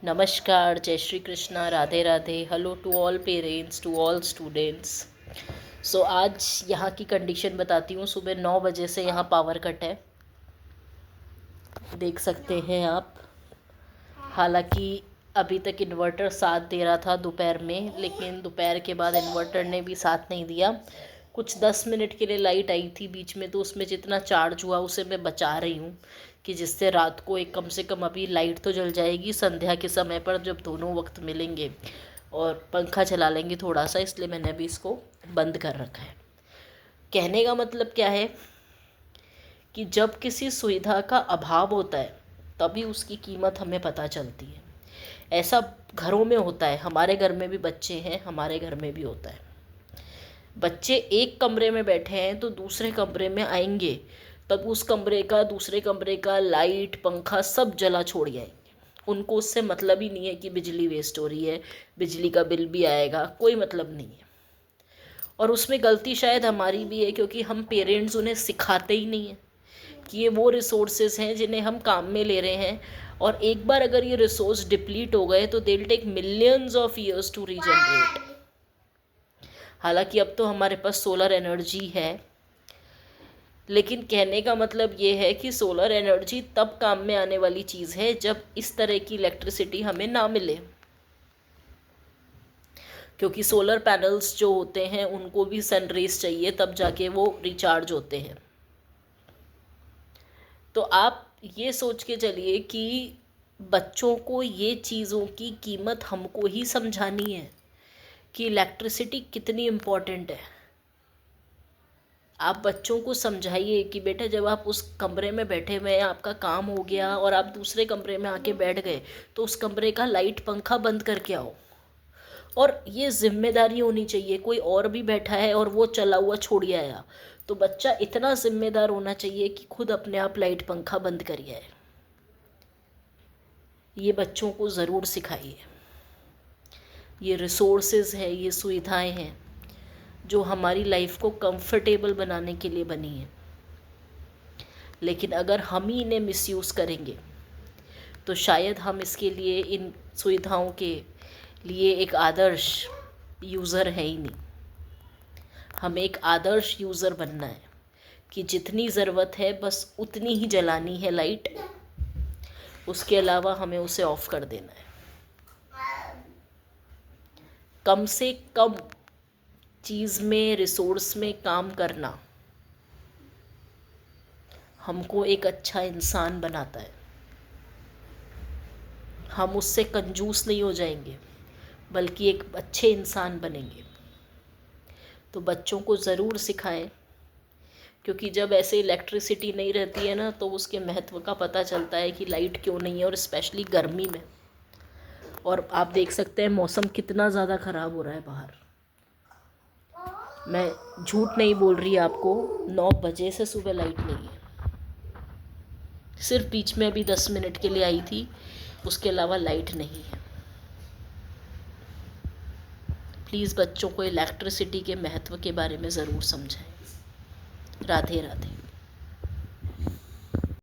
नमस्कार, जय Shri Krishna, Radhe Radhe. Hello to all parents, to all students. So आज यहाँ की कंडीशन बताती हूँ। सुबह 9 बजे से यहाँ पावर कट है, देख सकते हैं आप। हालांकि अभी तक इन्वर्टर साथ दे रहा था दोपहर में, लेकिन दोपहर के बाद इन्वर्टर ने भी साथ नहीं दिया। कुछ 10 मिनट के लिए लाइट आई थी बीच में, तो उसमें जितना चार्ज हुआ उसे मैं बचा रही हूँ कि जिससे रात को एक कम से कम अभी लाइट तो जल जाएगी संध्या के समय पर, जब दोनों वक्त मिलेंगे। और पंखा चला लेंगे थोड़ा सा, इसलिए मैंने अभी इसको बंद कर रखा है। कहने का मतलब क्या है कि जब किसी सुविधा का अभाव होता है तभी उसकी कीमत हमें पता चलती है। ऐसा घरों में होता है, हमारे घर में भी बच्चे हैं, हमारे घर में भी होता है। बच्चे एक कमरे में बैठे हैं तो दूसरे कमरे में आएंगे, तब उस कमरे का, दूसरे कमरे का लाइट पंखा सब जला छोड़ जाएंगे। उनको उससे मतलब ही नहीं है कि बिजली वेस्ट हो रही है, बिजली का बिल भी आएगा, कोई मतलब नहीं है। और उसमें गलती शायद हमारी भी है, क्योंकि हम पेरेंट्स उन्हें सिखाते ही नहीं हैं कि ये वो रिसोर्सेज हैं जिन्हें हम काम में ले रहे हैं। और एक बार अगर ये रिसोर्स डिप्लीट हो गए तो they will take millions of years to regenerate. हालांकि अब तो हमारे पास सोलर एनर्जी है, लेकिन कहने का मतलब ये है कि सोलर एनर्जी तब काम में आने वाली चीज़ है जब इस तरह की इलेक्ट्रिसिटी हमें ना मिले। क्योंकि सोलर पैनल्स जो होते हैं उनको भी सनरेज चाहिए, तब जाके वो रिचार्ज होते हैं। तो आप ये सोच के चलिए कि बच्चों को ये चीज़ों की कीमत हमको ही समझानी है कि इलेक्ट्रिसिटी कितनी इम्पोर्टेंट है। आप बच्चों को समझाइए कि बेटा, जब आप उस कमरे में बैठे हुए हैं, आपका काम हो गया और आप दूसरे कमरे में आके बैठ गए, तो उस कमरे का लाइट पंखा बंद करके आओ। और ये जिम्मेदारी होनी चाहिए। कोई और भी बैठा है और वो चला हुआ छोड़ आया, तो बच्चा इतना जिम्मेदार होना चाहिए कि खुद अपने आप लाइट पंखा बंद करिए आए। ये बच्चों को ज़रूर सिखाइए। ये रिसोर्सेज है, ये सुविधाएं हैं जो हमारी लाइफ को कंफर्टेबल बनाने के लिए बनी है। लेकिन अगर हम ही इन्हें मिसयूज़ करेंगे तो शायद हम इसके लिए, इन सुविधाओं के लिए एक आदर्श यूज़र है ही नहीं। हमें एक आदर्श यूज़र बनना है कि जितनी ज़रूरत है बस उतनी ही जलानी है लाइट, उसके अलावा हमें उसे ऑफ़ कर देना है। कम से कम चीज़ में, रिसोर्स में काम करना हमको एक अच्छा इंसान बनाता है। हम उससे कंजूस नहीं हो जाएंगे, बल्कि एक अच्छे इंसान बनेंगे। तो बच्चों को ज़रूर सिखाएं, क्योंकि जब ऐसे इलेक्ट्रिसिटी नहीं रहती है ना, तो उसके महत्व का पता चलता है कि लाइट क्यों नहीं है, और स्पेशली गर्मी में। और आप देख सकते हैं मौसम कितना ज़्यादा ख़राब हो रहा है बाहर। मैं झूठ नहीं बोल रही आपको, 9 बजे से सुबह लाइट नहीं है। सिर्फ बीच में अभी 10 मिनट के लिए आई थी, उसके अलावा लाइट नहीं है। प्लीज़ बच्चों को इलेक्ट्रिसिटी के महत्व के बारे में ज़रूर समझाएं। राधे राधे।